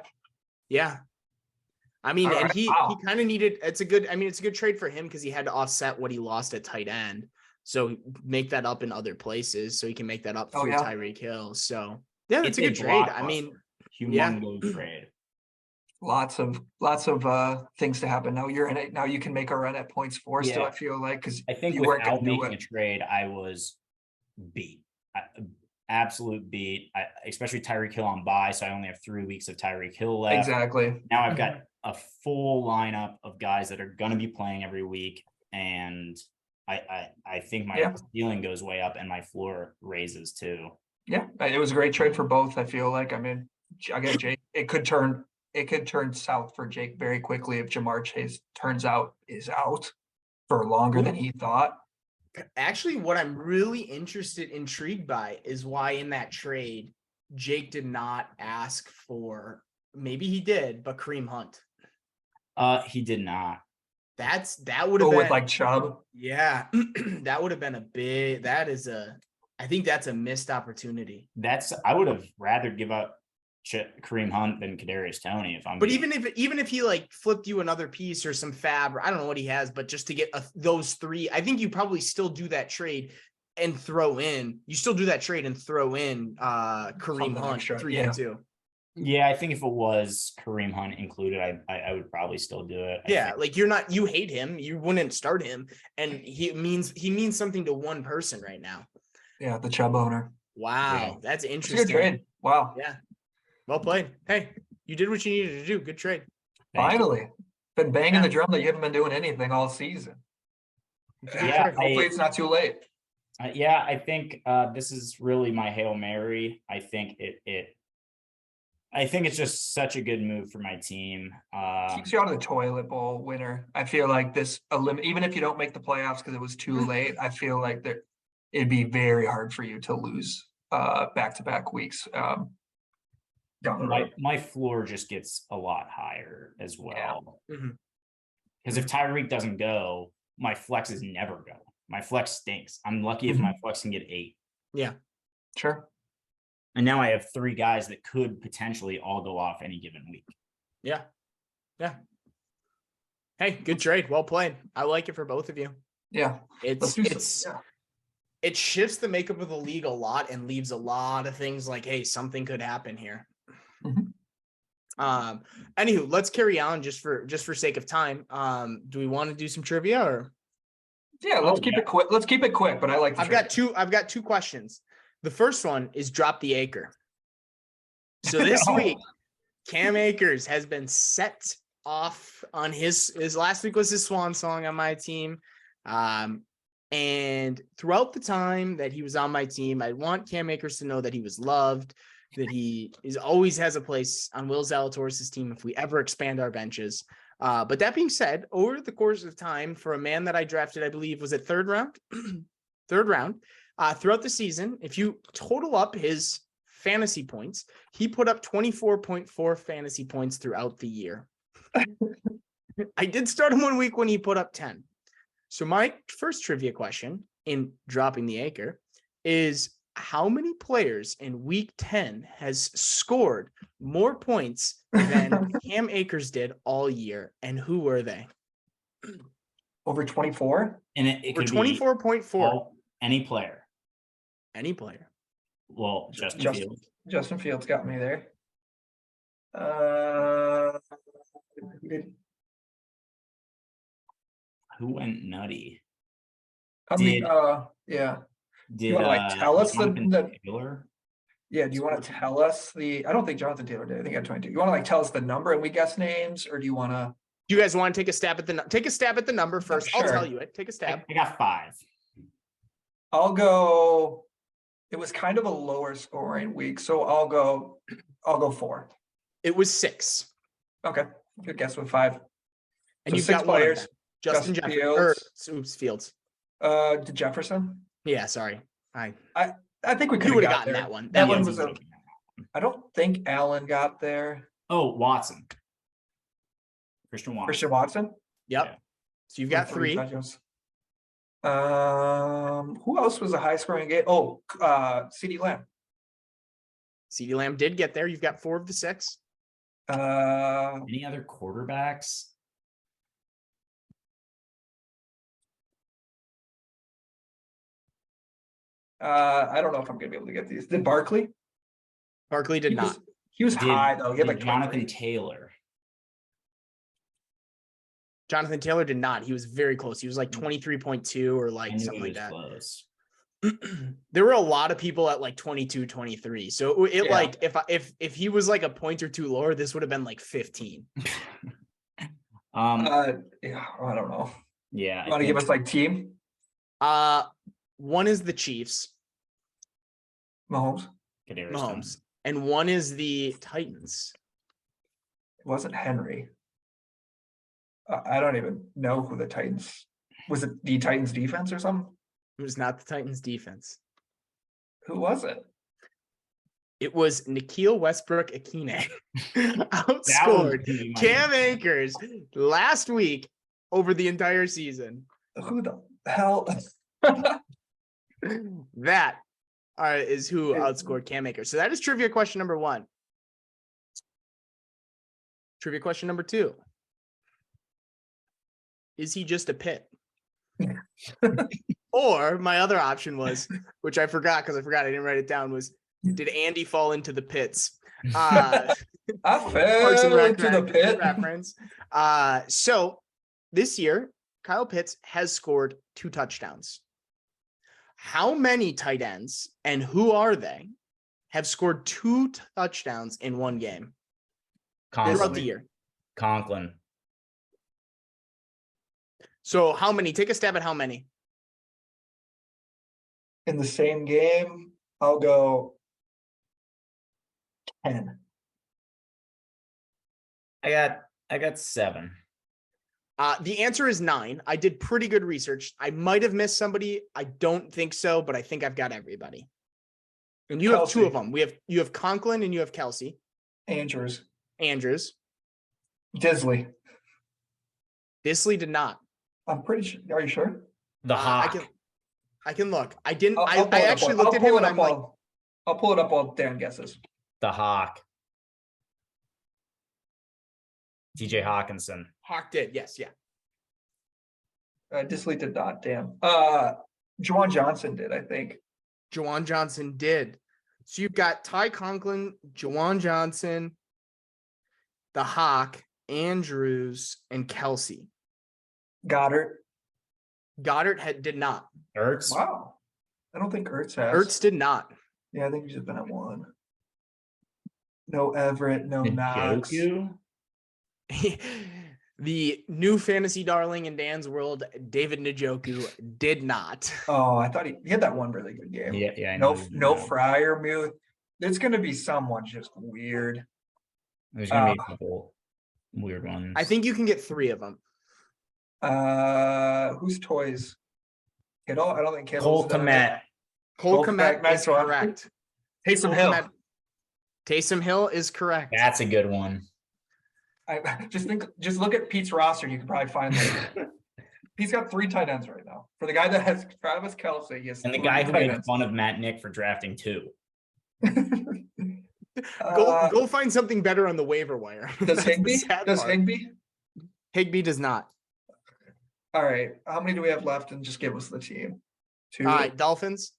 Yeah. I mean, All and right, he wow. kind of needed. It's a good trade for him because he had to offset what he lost at tight end. So make that up in other plaings so he can make that up through Tyreek Hill. So yeah, it's a good trade. I mean, humongous trade. Lots of things to happen. Now you're in it. Now you can make a run at points for still, I feel like, because I think you weren't going without to do making it. a trade, I was beat. Absolute beat, especially Tyreek Hill on bye. So I only have 3 weeks of Tyreek Hill left. Exactly. Now I've got a full lineup of guys that are going to be playing every week. And I think my ceiling goes way up and my floor raises too. Yeah, it was a great trade for both. I feel like, I mean, again, Jake, it could turn south for Jake very quickly if Jamar Chase turns out is out for longer than he thought. Actually, what I'm really intrigued by is why in that trade, Jake did not ask for, maybe he did, but Kareem Hunt. He did not. That would have been with like Chubb. Yeah, that would have been I think that's a missed opportunity. I would have rather give up Kareem Hunt than Kadarius Toney if I'm. But even if he like flipped you another piece or some fab, or I don't know what he has, but just to get those 3, I think you probably still do that trade and throw in. You still do that trade and throw in Kareem Hunt 3 and 2. Yeah, I think if it was Kareem Hunt included, I would probably still do it. Like you hate him, you wouldn't start him, and he means something to one person right now. Yeah, the Chubb owner. Wow, that's interesting. It's a good trade. Wow. Yeah. Well played. Hey, you did what you needed to do. Good trade. Finally. Been banging the drum that you haven't been doing anything all season. Yeah. Hopefully it's not too late. I think this is really my Hail Mary. I think it's just such a good move for my team. Keeps you out of the toilet bowl winner. I feel like this, even if you don't make the playoffs because it was too late, I feel like that it'd be very hard for you to lose back-to-back weeks. down the My road. my floor just gets a lot higher as Yeah. well. Mhm. Because if Tyreek doesn't go, my flexes never go. My flex stinks. I'm lucky if my flex can get 8. Yeah. Sure. And now I have 3 guys that could potentially all go off any given week. Yeah. Yeah. Hey, good trade. Well played. I like it for both of you. Yeah. Let's do some. Yeah. It shifts the makeup of the league a lot and leaves a lot of things like, hey, something could happen here. Mhm. Anywho, let's carry on just for sake of time. Do we want to do some trivia or Yeah. Let's keep it quick. Let's keep it quick. But I like. I've got two questions. The first one is drop the acre. So this week, Cam Akers has been set off on his last week was his swan song on my team. And throughout the time that he was on my team, I want Cam Akers to know that he was loved, that he always has a place on Will Zalatoris' team if we ever expand our benches. But that being said, over the course of time, for a man that I drafted, I believe, was it third round? Third round. Throughout the season, if you total up his fantasy points, he put up 24.4 fantasy points throughout the year. I did start him 1 week when he put up 10. So my first trivia question in dropping the acre is, how many players in week 10 has scored more points than Cam Akers did all year, and who were they? Over 24. And it Over could 24.4. be any player. Any player. Well, Justin Fields. Justin Fields got me there. Who went nutty? How many? Did- Yeah. Did wanna, like, tell us Jonathan the- Taylor? Yeah. Do you want to tell us the? I don't think Jonathan Taylor did. I think he had 22. You want to like tell us the number and we guess names, or do you want to? Do you guys want to take a stab at the number first? I'll Sure. tell you it. Take a stab. I got 5. I'll go. It was kind of a lower scoring week, so I'll go 4. It was 6. Okay, good guess with 5. And So you've 6 got one of players. them. Justin Justin Jefferson. Fields. Fields. To Jefferson. Yeah, sorry. I think we could You have would have gotten gotten that one. That Yeah, one you was would've. I don't think Allen got there. Oh, Watson. Christian Watson. Christian Watson. Yep. Yeah. So you've got 3. touchdowns. Who else was a high scoring game? Oh, CeeDee Lamb. CeeDee Lamb did get there. You've got 4 of the 6. Any other quarterbacks? I don't know if I'm gonna be able to get these. Did Barkley? Barkley did He not. He was Did- high though. He had did like Jonathan 23. Taylor. Jonathan Taylor did not. He was very close. He was like 23.2 or I like knew something he like was that. close. There were a lot of people at like 22, 23. So it Yeah. like if he was like a point or two lower, this would have been like 15. Yeah, I don't know. Yeah. You want to give us like team? One is the Chiefs, Mahomes. Mahomes, and one is the Titans. It wasn't Henry. I don't even know who the Titans. Was it the Titans defense or something? It was not the Titans defense. Who was it? It was Nikhil Westbrook-Akine That outscored would be my- Cam Akers last week over the entire season. Who the hell? That is who outscored Cam Akers. So that is trivia question number 1. Trivia question number 2. Is he just a pit? Or my other option was, which I forgot because I didn't write it down, was did Andy fall into the pits? I Parks and fell Rec into the pit. reference. So this year, Kyle Pitts has scored 2 touchdowns. How many tight ends and who are they have scored 2 touchdowns in one game throughout the year? Conklin. So how many? Take a stab at how many. In the same game, I'll go 10. I got 7. The answer is 9. I did pretty good research. I might have missed somebody. I don't think so, but I think I've got everybody. And you have 2 of them. You have Conklin and you have Kelsey. Andrews. Andrews. Disley. Disley did not. I'm pretty sure. Are you sure? The I Hawk. can look. I didn't. I'll pull I it up actually while- looked I'll at him pull and it I'm up like, while- I'll pull it up while Dan guesses. The Hawk. TJ Hawkinson. Hawk did. Yes, yeah. Disley did not. Damn. Juwan Johnson did, I think. Juwan Johnson did. So you've got Ty Conklin, Juwan Johnson, the Hawk, Andrews, and Kelsey. Goddard. Goddard did not. Ertz. Wow. I don't think Ertz has. Ertz did not. Yeah, I think he's been at one. No Everett, no Knox. Njoku. The new fantasy darling in Dan's world, David Njoku, did not. Oh, I thought he had that one really good game. Yeah. I No, know. no Fryermuth. There's gonna be someone just weird. There's gonna be a couple weird ones. I think you can get 3 of them. Who's toys? Kittle? I don't think Cole Kittle's done it. Kmet. Cole Cole Kmet Kmet, is nice one. correct. Taysom Cole Hill. Kmet- Taysom Hill is correct. That's a good one. I just look at Pete's roster. You can probably find like he's got 3 tight ends right now. For the guy that has Travis Kelce, he has And the 3 guy who tight made ends. fun of Matt Nick for drafting 2. Go find something better on the waiver wire. Does That's the Higbee? sad Does part. Higbee? Higbee does not. All right. How many do we have left? And just give us the team. 2. All right, Dolphins.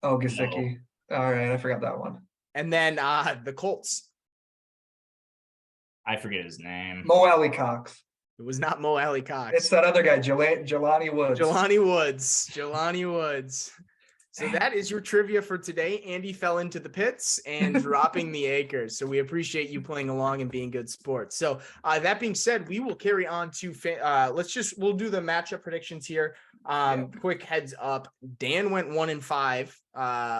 Oh, Gesicki. All right, I forgot that one. And then the Colts. I forget his name. Mo Alley Cox. It was not Mo Alley Cox. It's that other guy, Jelani Woods. Jelani Woods. Jelani Woods. So that is your trivia for today. Andy fell into the pits and dropping the acres. So we appreciate you playing along and being good sports. So that being said, we will carry on to we'll do the matchup predictions here. Quick heads up. Dan went 1-5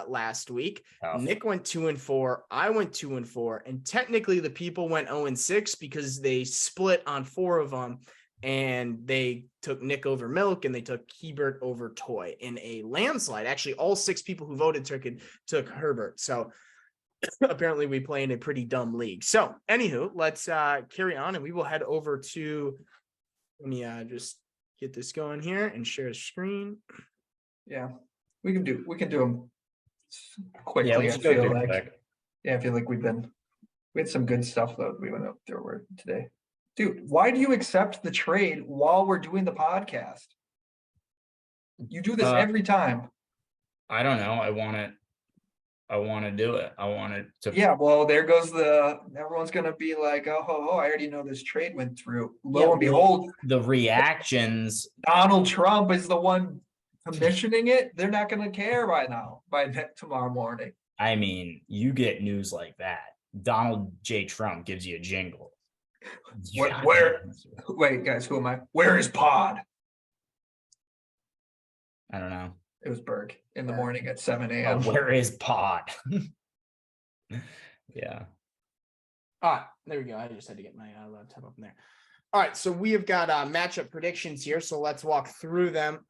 last week. Tough. Nick went 2-4. I went 2-4. And technically the people went 0-6 because they split on 4 of them. And they took Nick over Milk and they took Hebert over Toy in a landslide. Actually, all 6 people who voted took Herbert. So apparently we play in a pretty dumb league. So anywho, let's carry on and we will head over to, let me just get this going here and share a screen. Yeah, we can do them quickly. Yeah, I let's go feel through like. quick. Yeah, I feel like we had some good stuff though. We went up there today. Dude, why do you accept the trade while we're doing the podcast? You do this every time. I don't know. I want to do it. I want it to. Yeah, well, there goes everyone's gonna be like, oh, I already know this trade went through. Lo Yeah, and behold, The reactions. Donald Trump is the one commissioning it. They're not gonna care by tomorrow morning. I mean, you get news like that. Donald J. Trump gives you a jingle. Wait, guys, who am I? Where is Pod? I don't know. It was Berg in the morning at 7 a.m. Where is Pod? Yeah. There we go. I just had to get my laptop up in there. All right, so we have got matchup predictions here. So let's walk through them.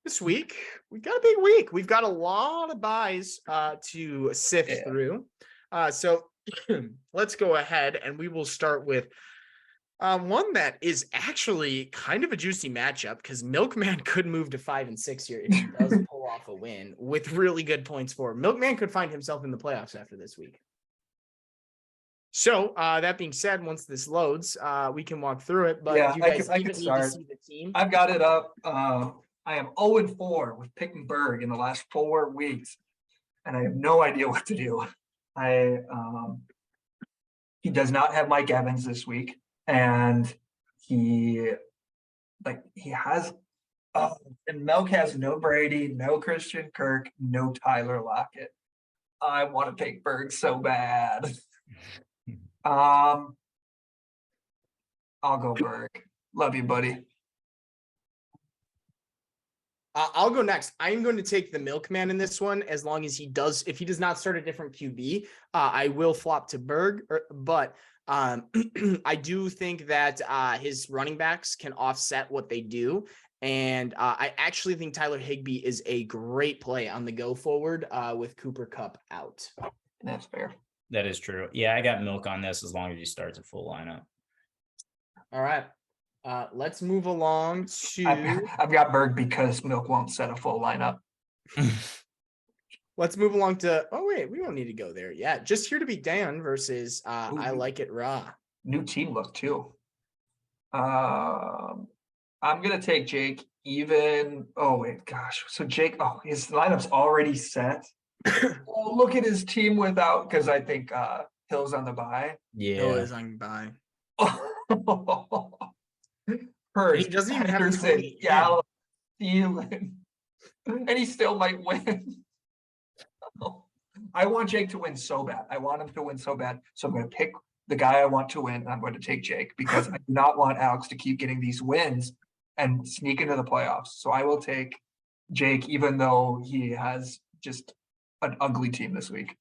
This week, we've got a big week. We've got a lot of buys to sift through. So let's go ahead and we will start with one that is actually kind of a juicy matchup because Milkman could move to 5-6 here if he does pull off a win with really good points for him. Milkman could find himself in the playoffs after this week. So that being said, once this loads, we can walk through it. But Yeah, you I guys can even need to start. see the team. I've got it up. I am 0-4 with picking Berg in the last 4 weeks, and I have no idea what to do. He does not have Mike Evans this week, and he has and Melk has no Brady, no Christian Kirk, no Tyler Lockett. I want to pick Berg so bad. I'll go Berg. Love you, buddy. I'll go next. I am going to take the Milkman in this one as long as if he does not start a different QB, I will flop to Berg, but I do think that his running backs can offset what they do. And I actually think Tyler Higbee is a great play on the go forward with Cooper Kupp out. That's fair. That is true. Yeah, I got milk on this as long as he starts a full lineup. All right. Let's move along to I've got Berg because Milk won't set a full lineup. let's move along to wait, we don't need to go there yet. Just here to be Dan versus I Ooh. like it raw. New team look too. I'm gonna take Jake even. Oh wait, gosh. So Jake, his lineup's already set. Oh, look at his team without, because I think Hill's on the bye. Hill Yeah. is on bye. Hurst, He doesn't even have Henderson, 20 in. Gallup, Thielen, and he still might win. I want Jake to win so bad. I want him to win so bad. So I'm going to pick the guy I want to win. And I'm going to take Jake because I do not want Alex to keep getting these wins and sneak into the playoffs. So I will take Jake, even though he has just an ugly team this week.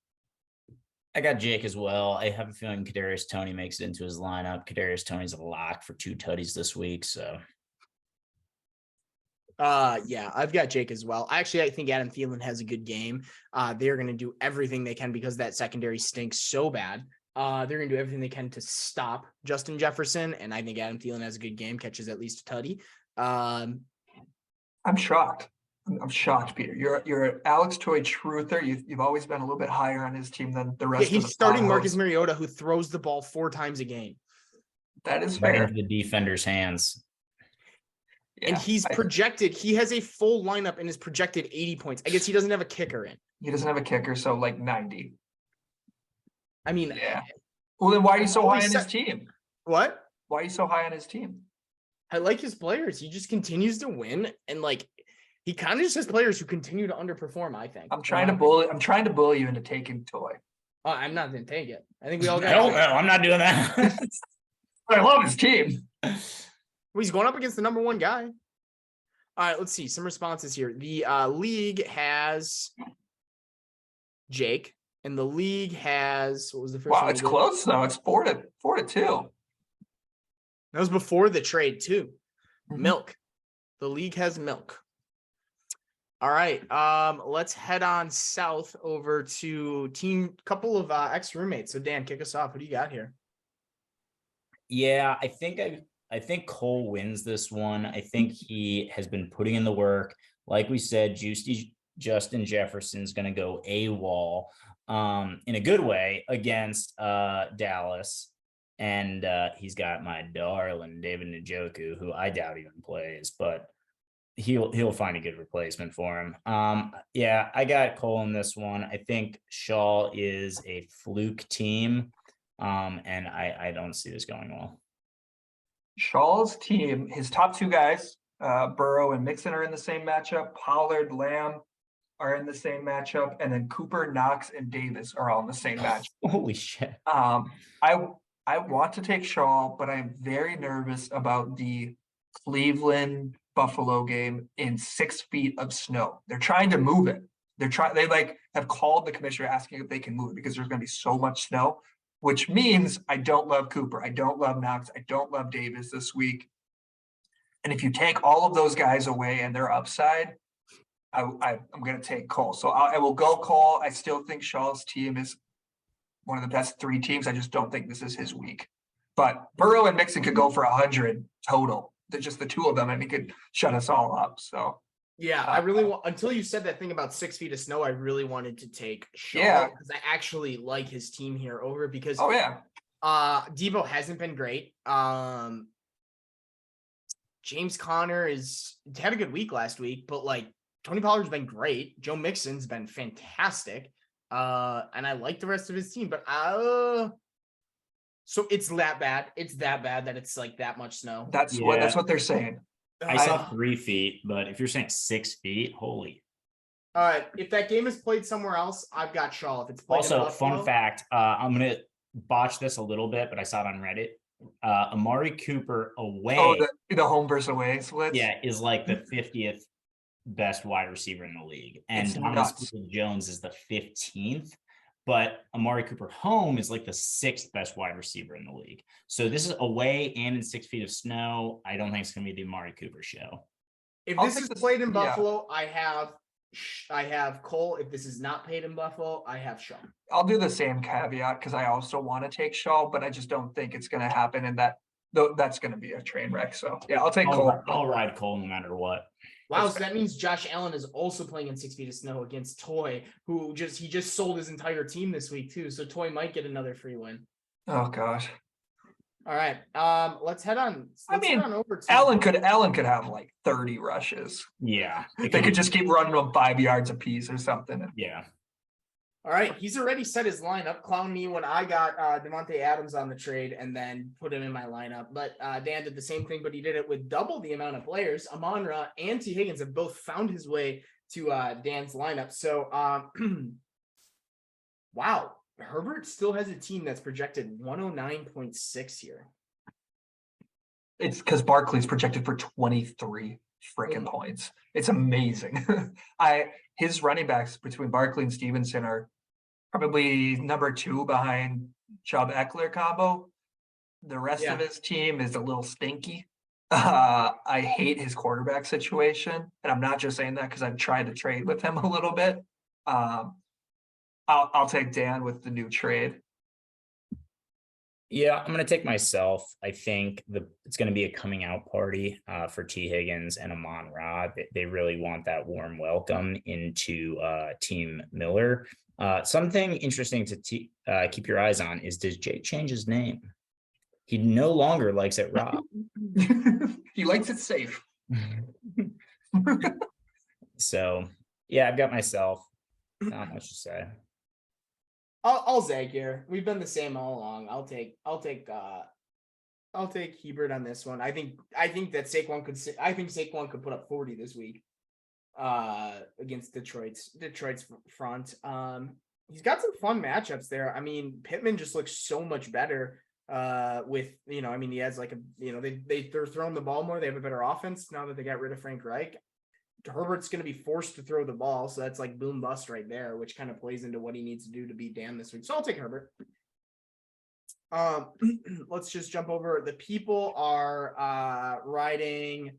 I got Jake as well. I have a feeling Kadarius Toney makes it into his lineup. Kadarius Toney's a lock for 2 tutties this week. So Yeah, I've got Jake as well. I think Adam Thielen has a good game. They're going to do everything they can because that secondary stinks so bad. They're going to do everything they can to stop Justin Jefferson, and I think Adam Thielen has a good game, catches at least a tutty. I'm shocked. I'm shocked, Peter. You're an Alex Toy truther. You've always been a little bit higher on his team than the Yeah, rest of he's the starting potheads. Marcus Mariota, who throws the ball 4 times a game. That is right fair. into the defender's hands. And Yeah, he's projected, he has a full lineup and is projected 80 points. I guess he doesn't have a kicker in. he doesn't have a kicker, so like 90. I mean, Yeah. Well, then why are you so high Always on his set- team? what? Why are you so high on his team? I like his players. He just continues to win. And like, he kind of just has players who continue to underperform, I think. I'm trying to bully you into taking Toy. Oh, I'm not going to take it. I think we all got No, I'm not doing that. But I love his team. Well, he's going up against the number 1 guy. All right, let's see some responses here. The league has Jake, and the league has what was the first Wow, one? it's we did? close though. It's 4-2. That was before the trade too. Mhm. Milk. The league has milk. All right, let's head on south over to couple of ex-roommates. So Dan, kick us off. What do you got here? Yeah, I think Cole wins this one. I think he has been putting in the work. Like we said, Justin Jefferson's going to go AWOL in a good way against Dallas. And he's got my darling David Njoku, who I doubt even plays, but he'll find a good replacement for him. Yeah, I got Cole in this one. I think Shaw is a fluke team. And I don't see this going well. Shaw's team, his top 2 guys, Burrow and Mixon are in the same matchup. Pollard, Lamb are in the same matchup, and then Cooper, Knox, and Davis are all in the same matchup. Holy shit. I want to take Shaw, but I'm very nervous about the Cleveland Buffalo game in 6 feet of snow. They're trying to move it. They have called the commissioner asking if they can move it because there's going to be so much snow, which means I don't love Cooper. I don't love Knox. I don't love Davis this week. And if you take all of those guys away and their upside, I'm going to take Cole. So I will go Cole. I still think Shaw's team is one of the best 3 teams. I just don't think this is his week. But Burrow and Mixon could go for 100 total. They're just the 2 of them, and he could shut us all up. So Yeah, I really want, until you said that thing about 6 feet of snow, I really wanted to take Shaw Yeah. because I actually like his team here over because oh yeah, Debo hasn't been great. James Conner had a good week last week, but like Tony Pollard's been great. Joe Mixon's been fantastic. And I like the rest of his team, but so it's that bad. It's that bad that it's like that much snow. that's what they're saying. I saw 3 feet, but if you're saying 6 feet, holy. All right, if that game is played somewhere else, I've got Shaw. If it's played in Also, Buffalo, fun fact, I'm going to botch this a little bit, but I saw it on Reddit. Amari Cooper away, Oh, the home versus away splits. yeah, is like the 50th best wide receiver in the league. And It's Thomas nuts. Jones is the 15th. But Amari Cooper home is like the 6th best wide receiver in the league. So this is away and in 6 feet of snow. I don't think it's going to be the Amari Cooper show. if I'll this take is this- played in yeah. Buffalo, I have I have Cole. If this is not paid in Buffalo, I have Shaw. I'll do the same caveat because I also want to take Shaw, but I just don't think it's going to happen. And that's going to be a train wreck. So yeah, I'll take Cole. I'll ride Cole no matter what. Wow, That's so that means Josh Allen is also playing in 6 feet of snow against Toy, who he just sold his entire team this week too. So Toy might get another free win. Oh gosh. All right. Let's head on. Let's mean, head on over to Allen could have like 30 rushes. Yeah. They could just keep running them 5 yards apiece or something. Yeah. All right, he's already set his lineup. Clown me when I got Devontae Adams on the trade and then put him in my lineup. But Dan did the same thing, but he did it with double the amount of players. Amon-Ra and T. Higgins have both found his way to Dan's lineup. So, wow, Herbert still has a team that's projected 109.6 here. It's because Barkley's projected for 23 freaking points. It's amazing. His running backs between Barkley and Stevenson are probably number 2 behind Chubb Eckler combo. The rest of his team is a little stinky. I hate his quarterback situation, and I'm not just saying that because I've tried to trade with him a little bit. I'll take Dan with the new trade. Yeah, I'm going to take myself. I think it's going to be a coming out party for T. Higgins and Amon-Ra. They really want that warm welcome into Team Miller. Something interesting to keep your eyes on is, does Jake change his name? He no longer likes it Rob. He likes it safe. So, yeah, I've got myself. Not much to say. I'll zag here. We've been the same all along. I'll take Hebert on this one. I think that Saquon could put up 40 this week against Detroit's front. He's got some fun matchups there. I mean, Pittman just looks so much better with, he has they're throwing the ball more. They have a better offense now that they got rid of Frank Reich. Herbert's going to be forced to throw the ball, so that's like boom bust right there, which kind of plays into what he needs to do to beat Dan this week. So I'll take Herbert. Let's just jump over. The people are riding.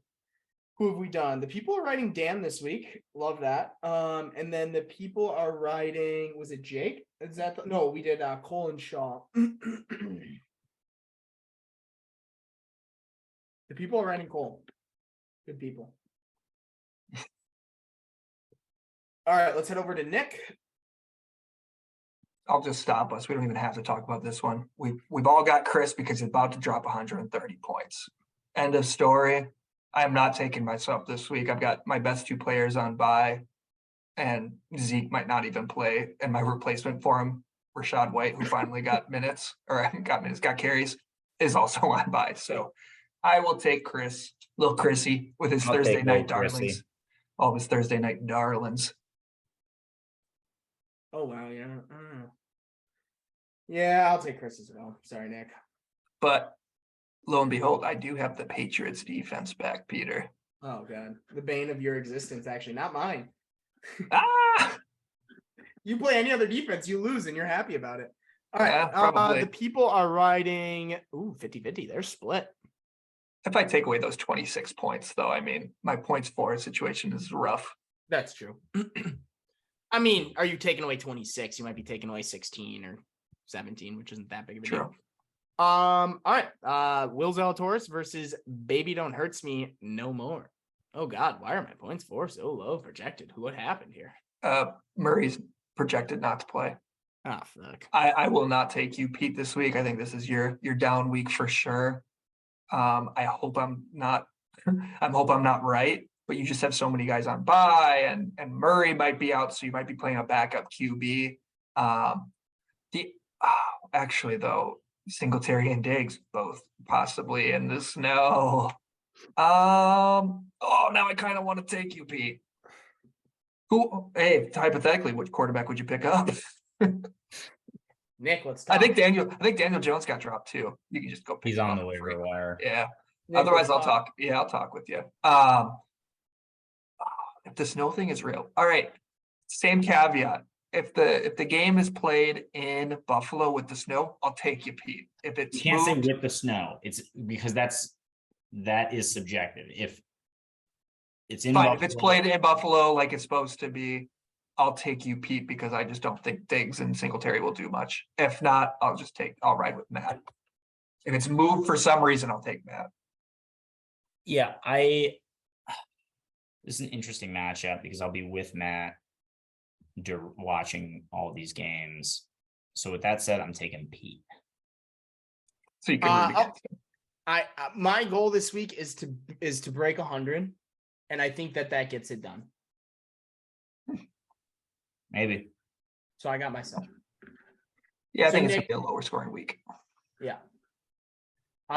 Who have we done? The people are riding Dan this week. Love that. And then the people are riding. Was it Jake? Is that no? We did Cole and Shaw. The people are riding Cole. Good people. All right, let's head over to Nick. I'll just stop us. We don't even have to talk about this one. We've all got Chris because he's about to drop 130 points. End of story. I'm not taking myself this week. I've got my best 2 players on bye, and Zeke might not even play. And my replacement for him, Rashad White, who finally got got carries, is also on bye. So I will take Chris, little Chrissy, with his Thursday night darlings. All his Thursday night darlings. Oh, wow, yeah. Yeah, I'll take Chris as well. Sorry, Nick. But lo and behold, I do have the Patriots defense back, Peter. Oh, God. The bane of your existence, actually, not mine. You play any other defense, you lose, and you're happy about it. All right, the people are riding 50-50. They're split. If I take away those 26 points, though, I mean, my points for situation is rough. That's true. I mean, are you taking away 26? You might be taking away 16 or 17, which isn't that big of a deal. All right. Will Zalatoris versus Baby Don't Hurts Me No More. Oh God, why are my points for so low projected? What happened here? Murray's projected not to play. Ah, fuck. I will not take you, Pete, this week. I think this is your down week for sure. I hope I'm not right, but you just have so many guys on bye, and Murray might be out, so you might be playing a backup QB. Actually though, Singletary and Diggs both possibly in the snow. Now I kind of want to take you, Pete. Hypothetically, which quarterback would you pick up? Nick, let's talk. I think Daniel Jones got dropped too. You can just go pick He's him on up the waiver wire. Yeah. Nick, Otherwise, I'll talk with you. If the snow thing is real. All right. Same caveat. If the game is played in Buffalo with the snow, I'll take you, Pete. If it's You can't say with the snow. It's because that is subjective. It's in Fine, if it's Buffalo. played in Buffalo like it's supposed to be, I'll take you, Pete, because I just don't think Diggs and Singletary will do much. If not, I'll ride with Matt. If it's moved for some reason, I'll take Matt. Yeah, this is an interesting matchup because I'll be with Matt watching all these games. So with that said, I'm taking Pete. So you can root against him. My goal this week is to break 100, and I think that gets it done. Maybe. So I got myself. Yeah, I So think it's Nick- gonna be a lower scoring week. Yeah.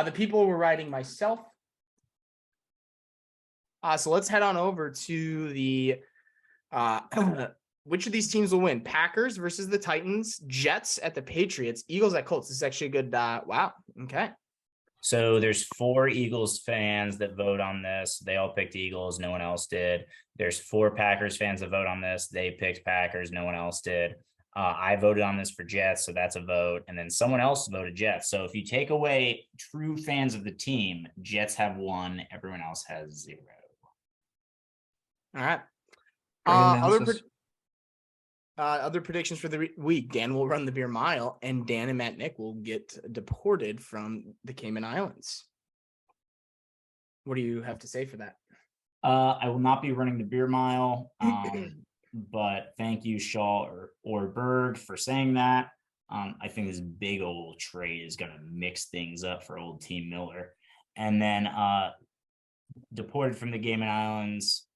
The people were writing myself. So let's head on over to the which of these teams will win? Packers versus the Titans, Jets at the Patriots, Eagles at Colts. This is actually a good wow. Okay. So there's 4 Eagles fans that vote on this. They all picked Eagles. No one else did. There's 4 Packers fans that vote on this. They picked Packers. No one else did. I voted on this for Jets, so that's a vote. And then someone else voted Jets. So if you take away true fans of the team, Jets have 1. Everyone else has 0. All right. Great analysis. Other predictions for the week. Dan will run the beer mile, and Dan and Matt Nick will get deported from the Cayman Islands. What do you have to say for that? I will not be running the beer mile, but thank you, Shaw or Berg, for saying that. I think this big old trade is going to mix things up for old Team Miller. And then deported from the Cayman Islands.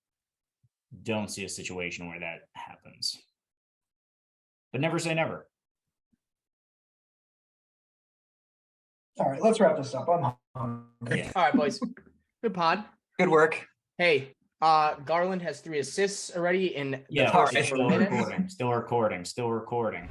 Don't see a situation where that happens. But never say never. All right, let's wrap this up. I'm hungry. Yeah. All right, boys. Good pod. Good work. Hey, Garland has 3 assists already in the Yeah, all first right. still 4 minutes. recording. Still recording.